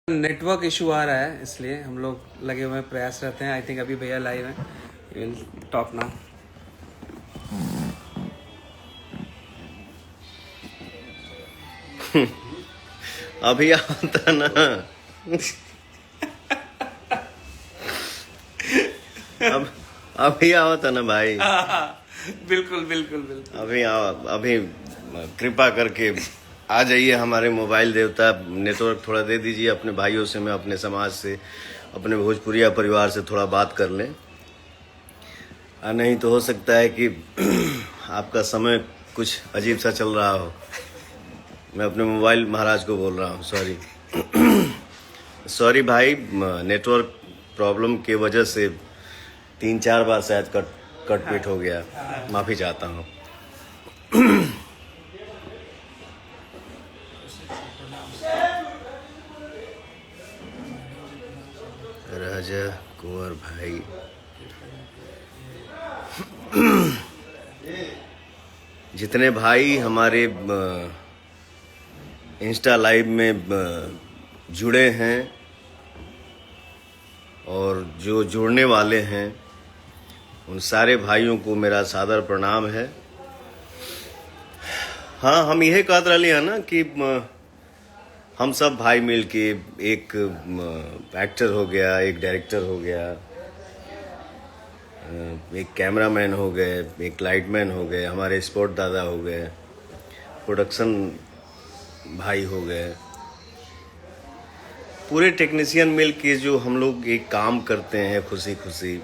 Network issue आ रहा है इसलिए हम लोग लगे हुए हैं, प्रयास रहते हैं। आई थिंक अभी भैया लाइव हैं, विल टॉक नाउ। अभी आता ना। अब अभी आवता ना भाई। बिल्कुल बिल्कुल बिल्कुल। अभी आओ, अभी कृपा करके आ जाइए हमारे मोबाइल देवता। नेटवर्क थोड़ा दे दीजिए अपने भाइयों से, मैं अपने समाज से, अपने भोजपुरिया परिवार से थोड़ा बात कर लें। नहीं तो हो सकता है कि आपका समय कुछ अजीब सा चल रहा हो। मैं अपने मोबाइल महाराज को बोल रहा हूँ, सॉरी। सॉरी भाई, नेटवर्क प्रॉब्लम के वजह से 3-4 बार शायद कट पीट हो गया, माफ़ी चाहता हूँ। राजा कुंवर भाई, जितने भाई हमारे इंस्टा लाइव में जुड़े हैं और जो जुड़ने वाले हैं, उन सारे भाइयों को मेरा सादर प्रणाम है। हाँ, हम यह कहते रही है ना कि हम सब भाई मिल के एक एक्टर हो गया, एक डायरेक्टर हो गया, एक कैमरामैन हो गए, एक लाइटमैन हो गए, हमारे स्पोर्ट दादा हो गए, प्रोडक्शन भाई हो गए, पूरे टेक्नीशियन मिल के जो हम लोग एक काम करते हैं खुशी खुशी,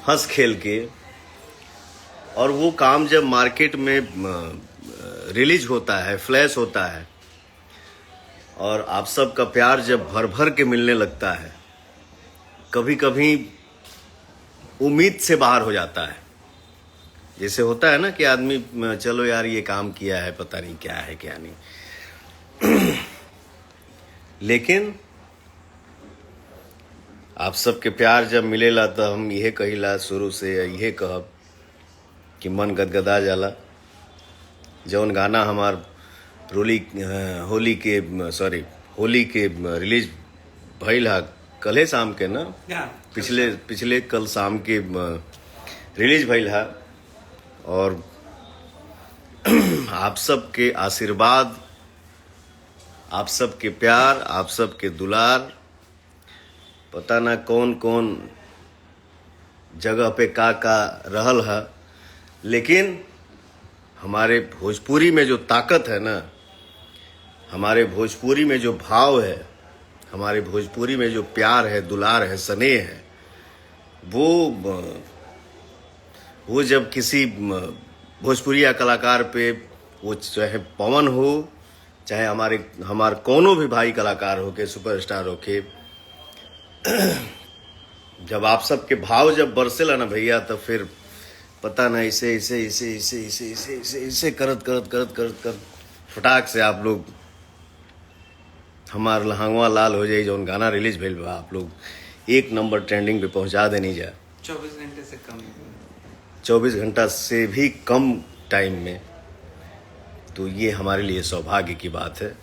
हंस खेल के। और वो काम जब मार्केट में रिलीज होता है, फ्लैश होता है, और आप सब का प्यार जब भर भर के मिलने लगता है, कभी कभी उम्मीद से बाहर हो जाता है। जैसे होता है ना कि आदमी, चलो यार ये काम किया है, पता नहीं क्या है क्या नहीं। लेकिन आप सबके प्यार जब मिलेला तो हम यह कहिला, शुरू से यह कहब कि मन गदगदा जाला। जौन गाना हमार होली के रिलीज भइल हा कल शाम के ना, पिछले कल शाम के रिलीज भइल हा। और आप सबके आशीर्वाद, आप सबके प्यार, आप सबके दुलार, पता ना कौन कौन जगह पे का रहल है, लेकिन हमारे भोजपुरी में जो ताकत है ना, हमारे भोजपुरी में जो भाव है, हमारे भोजपुरी में जो प्यार है, दुलार है, स्नेह है, वो जब किसी भोजपुरिया कलाकार पे, वो चाहे पवन हो, चाहे हमारे कोनो भी भाई कलाकार हो के, सुपरस्टार हो के, जब आप सबके भाव जब बरसेला ना भैया, तो फिर पता ना इसे करत फटाक से आप लोग हमार लहंगवा लाल हो जाए। जो गाना रिलीज भेल बा, आप लोग 1 नंबर ट्रेंडिंग पे पहुंचा देनी जा। 24 घंटे से कम, 24 घंटा से भी कम टाइम में। तो ये हमारे लिए सौभाग्य की बात है।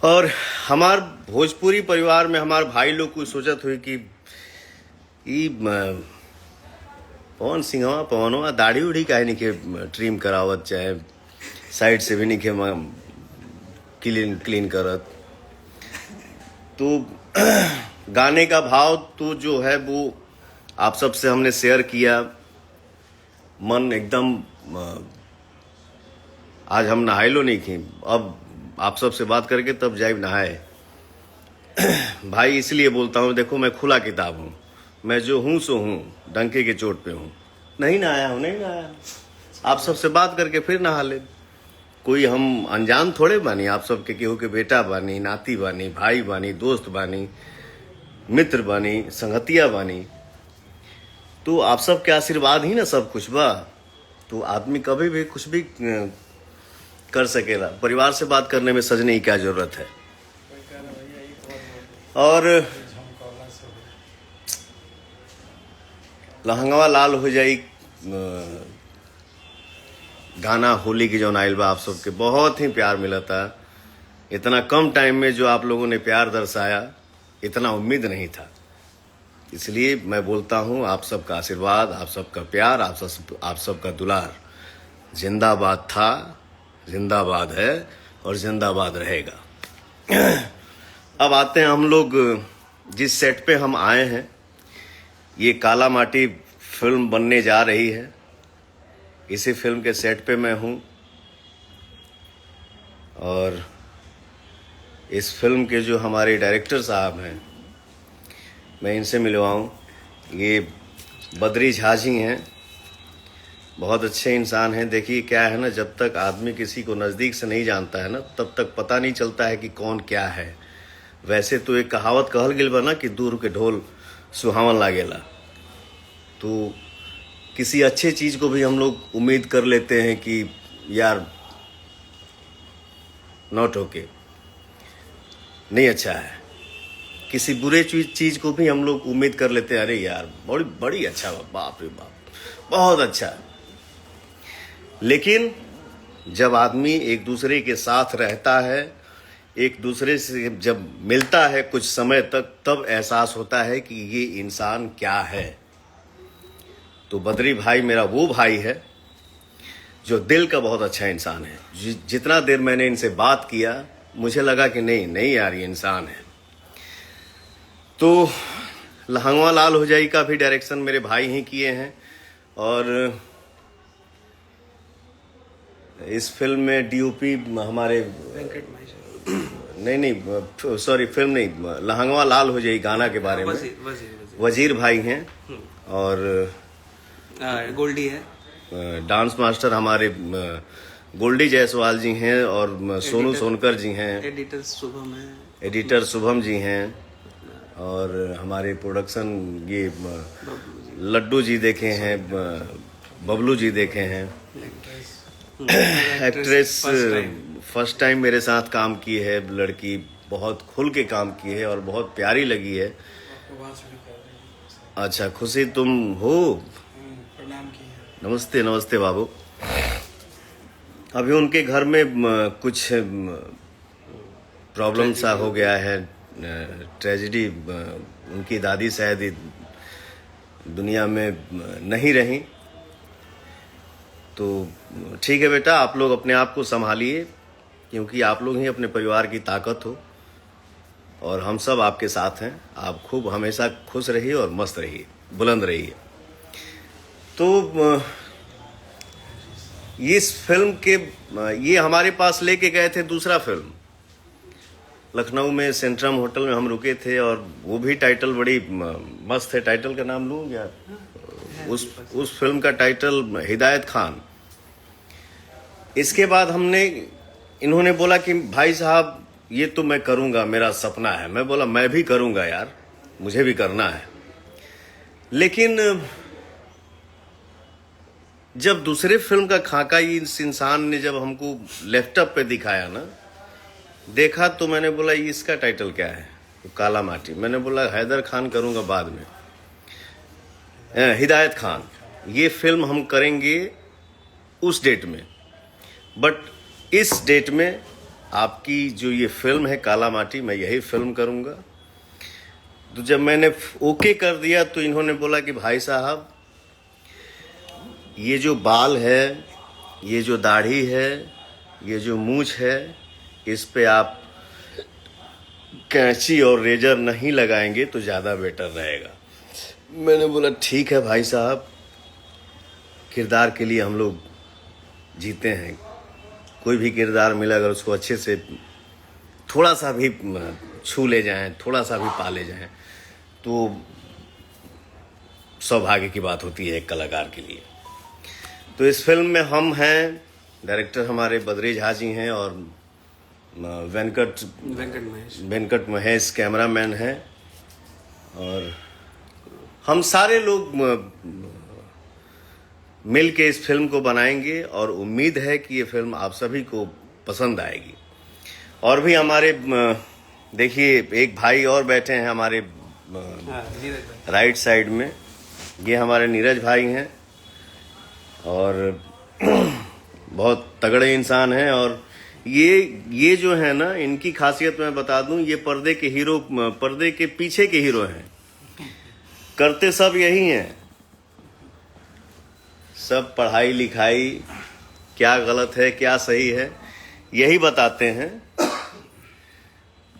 और हमार भोजपुरी परिवार में हमारे भाई लोग को सोचत हुई कि पवन सिंहवा पवनवा दाढ़ी उड़ी काहे नहीं के ट्रिम करावत, चाहे साइड से भी नहीं के क्लीन करत। तो गाने का भाव तो जो है वो आप सबसे हमने शेयर किया। मन एकदम, आज हम नहाए लो नहीं की, अब आप सबसे बात करके तब जाइब नहाए। भाई इसलिए बोलता हूँ, देखो मैं खुला किताब हूँ, मैं जो हूँ सो हूँ, डंके के चोट पे हूँ। नहीं नहाया। आप सबसे बात करके फिर नहा ले। कोई हम अनजान थोड़े बानी, आप सबके केहू के बेटा बानी, नाती बानी, भाई बानी, दोस्त बानी, मित्र बानी, संगतिया बानी। तो आप सबके आशीर्वाद ही ना सब कुछ बा। तो आदमी कभी भी कुछ भी कर सकेला। परिवार से बात करने में सजने की क्या जरूरत है। और लहंगवा लाल हो जाई गाना होली की जो आइल बा, आप सबके बहुत ही प्यार मिला था। इतना कम टाइम में जो आप लोगों ने प्यार दर्शाया, इतना उम्मीद नहीं था। इसलिए मैं बोलता हूं, आप सबका आशीर्वाद, आप सबका प्यार, आप सबका दुलार जिंदाबाद था, जिंदाबाद है और जिंदाबाद रहेगा। अब आते हैं हम लोग जिस सेट पे हम आए हैं। ये काला माटी फिल्म बनने जा रही है। इसी फिल्म के सेट पे मैं हूं और इस फिल्म के जो हमारे डायरेक्टर साहब हैं, मैं इनसे मिलवाऊं। ये बद्री झा जी हैं, बहुत अच्छे इंसान हैं। देखिए क्या है ना, जब तक आदमी किसी को नज़दीक से नहीं जानता है ना, तब तक पता नहीं चलता है कि कौन क्या है। वैसे तो एक कहावत कहल गेल बा ना कि दूर के ढोल सुहावन लागेला। तो किसी अच्छे चीज़ को भी हम लोग उम्मीद कर लेते हैं कि यार नॉट ओके, नहीं अच्छा है। किसी बुरे चीज़ को भी हम लोग उम्मीद कर लेते हैं, अरे यार बड़ी अच्छा, बाप रे बाप, बहुत अच्छा। लेकिन जब आदमी एक दूसरे के साथ रहता है, एक दूसरे से जब मिलता है कुछ समय तक, तब एहसास होता है कि ये इंसान क्या है। तो बद्री भाई मेरा वो भाई है जो दिल का बहुत अच्छा इंसान है। जितना देर मैंने इनसे बात किया, मुझे लगा कि नहीं यार, ये इंसान है। तो लहंगवा लाल हो जाई का भी डायरेक्शन मेरे भाई ही किए हैं। और इस फिल्म में डीओपी हमारे वेंकट महेश, नहीं सॉरी, फिल्म नहीं, लहंगवा लाल हो जाई गाना के बारे में वजीर भाई हैं। और गोल्डी है, डांस मास्टर हमारे गोल्डी जायसवाल जी हैं और सोनू सोनकर जी हैं। एडिटर शुभम है, एडिटर शुभम जी हैं। और हमारे प्रोडक्शन ये लड्डू जी देखे हैं, बबलू जी देखे हैं। एक्ट्रेस फर्स्ट टाइम मेरे साथ काम की है लड़की, बहुत खुल के काम की है और बहुत प्यारी लगी है। अच्छा खुशी तुम हो, नमस्ते नमस्ते बाबू। अभी उनके घर में कुछ प्रॉब्लम सा हो गया है, ट्रेजेडी। उनकी दादी शायद दुनिया में नहीं रही। तो ठीक है बेटा, आप लोग अपने आप को संभालिए, क्योंकि आप लोग ही अपने परिवार की ताकत हो और हम सब आपके साथ हैं। आप खूब हमेशा खुश रहिए और मस्त रहिए, बुलंद रहिए। तो इस फिल्म के ये हमारे पास लेके गए थे दूसरा फिल्म। लखनऊ में सेंट्रम होटल में हम रुके थे और वो भी टाइटल बड़ी मस्त है। टाइटल का नाम लूँ क्या? उस फिल्म का टाइटल हिदायत खान। इसके बाद इन्होंने बोला कि भाई साहब ये तो मैं करूंगा, मेरा सपना है। मैं बोला मैं भी करूंगा यार, मुझे भी करना है। लेकिन जब दूसरे फिल्म का खाका इस इंसान ने जब हमको लैपटॉप पे दिखाया ना, देखा, तो मैंने बोला इसका टाइटल क्या है? तो काला माटी। मैंने बोला हैदर खान करूंगा बाद में, हिदायत खान। ये फिल्म हम करेंगे उस डेट में, बट इस डेट में आपकी जो ये फिल्म है काला माटी, मैं यही फिल्म करूंगा। तो जब मैंने ओके कर दिया तो इन्होंने बोला कि भाई साहब ये जो बाल है, ये जो दाढ़ी है, ये जो मूंछ है, इस पे आप कैंची और रेजर नहीं लगाएंगे तो ज़्यादा बेटर रहेगा। मैंने बोला ठीक है भाई साहब, किरदार के लिए हम लोग जीते हैं। कोई भी किरदार मिला, अगर उसको अच्छे से थोड़ा सा भी छू ले जाएं, थोड़ा सा भी पा ले जाएं, तो सौभाग्य की बात होती है एक कलाकार के लिए। तो इस फिल्म में हम हैं, डायरेक्टर हमारे बद्री झा जी हैं और वेंकट महेश कैमरामैन हैं। और हम सारे लोग मिल के इस फिल्म को बनाएंगे और उम्मीद है कि ये फिल्म आप सभी को पसंद आएगी। और भी हमारे देखिए एक भाई और बैठे हैं हमारे राइट साइड में, ये हमारे नीरज भाई हैं और बहुत तगड़े इंसान हैं। और ये जो है ना, इनकी खासियत मैं बता दूं, ये पर्दे के हीरो, पर्दे के पीछे के हीरो हैं। करते सब यही हैं, सब पढ़ाई लिखाई क्या गलत है क्या सही है यही बताते हैं,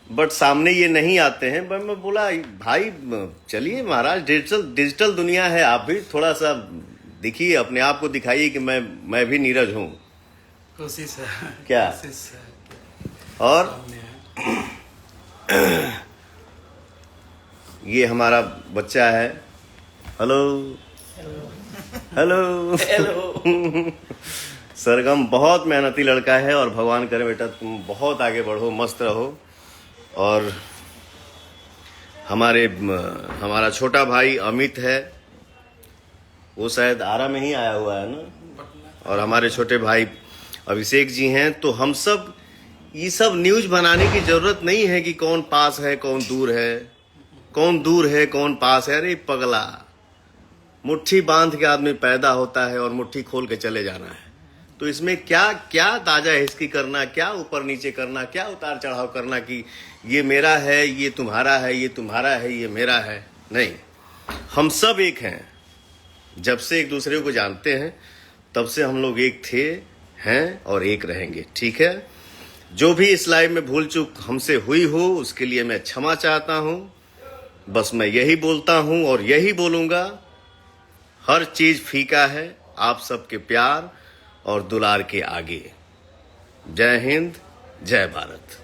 बट सामने ये नहीं आते हैं। बट मैं बोला भाई चलिए महाराज, डिजिटल दुनिया है, आप भी थोड़ा सा दिखिए, अपने आप को दिखाइए कि मैं भी नीरज हूं। कोशिश है क्या कोशिश है। और सामने है। ये हमारा बच्चा है। Hello hello hello. सरगम बहुत मेहनती लड़का है, और भगवान करे बेटा तुम बहुत आगे बढ़ो, मस्त रहो। और हमारा छोटा भाई अमित है, वो शायद आरा में ही आया हुआ है ना, और हमारे छोटे भाई अभिषेक जी हैं। तो हम सब ये सब न्यूज बनाने की जरूरत नहीं है कि कौन पास है कौन दूर है, कौन दूर है कौन पास है। अरे पगला, मुट्ठी बांध के आदमी पैदा होता है और मुट्ठी खोल के चले जाना है। तो इसमें क्या क्या ताजा हिस्की करना, क्या ऊपर नीचे करना, क्या उतार चढ़ाव करना कि ये मेरा है ये तुम्हारा है, ये तुम्हारा है ये मेरा है, नहीं। हम सब एक हैं। जब से एक दूसरे को जानते हैं तब से हम लोग एक थे, हैं और एक रहेंगे, ठीक है। जो भी इस लाइफ में भूल चूक हमसे हुई हो उसके लिए मैं क्षमा चाहता हूं। बस मैं यही बोलता हूं और यही बोलूंगा, हर चीज फीका है आप सबके प्यार और दुलार के आगे। जय हिंद, जय भारत।